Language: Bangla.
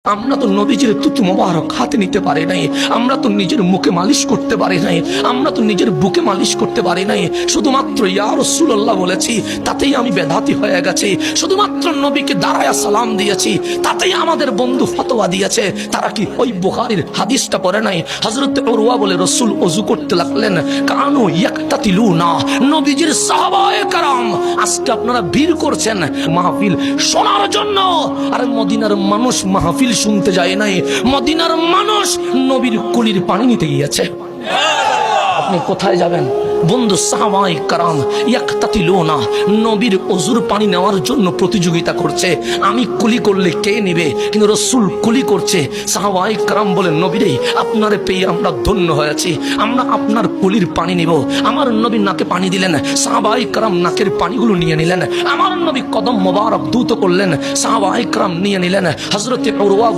আমরা তো নবীজির তুতু মোবারক হাতে নিতে পারি নাই, আমরা তো নিজের মুখে মালিশ করতে পারি নাই, আমরা তো নিজের বুকে মালিশ করতে পারি নাই। শুধুমাত্র ইয়া রাসূলুল্লাহ বলেছি, তাতেই আমি বেদাতি হয়ে গেছি। শুধুমাত্র নবীকে দাঁড়ায়া সালাম দিয়েছি, তাতেই আমাদের বন্ধু ফতোয়া দিয়েছে। তারা কি ওই বুখারীর হাদিসটা পড়ে নাই? হযরত উরওয়া বলে, রাসূল ওযু করতে লাগলেন, কানু ইয়াকতাতিলুনা, নবীজির সাহাবায়ে কেরাম আজকে আপনারা ভিড় করছেন মাহফিল শোনার জন্য। আর মদিনার মানুষ মাহফিল শুনতে যায় নাই, মদিনার মানুষ নবীর কুলির পানি নিতে গিয়েছে। আপনি কোথায় যাবেন বন্ধু? সাহাবায়ে কেরাম ইয়াকতাতিলুনা, নবীর ওযুর পানি নেওয়ার জন্য প্রতিযোগিতা করছে। আমি কুলি করলে কে নেবে? কিন্তু রাসূল কুলি করছে। সাহাবায়ে কেরাম বলেন, নবীরে আপনারে পেয়ে আমরা ধন্য হয়েছি, আমরা আপনার কুলির পানি নিব। আমার নবী নাকে পানি দিলেন, সাহাবায়ে কেরাম নাকের পানিগুলো নিয়ে নিলেন। আমার নবী কদম মোবারক দ্রুত করলেন, সাহাবায়ে কেরাম নিয়ে নিলেন। হযরত উরওয়া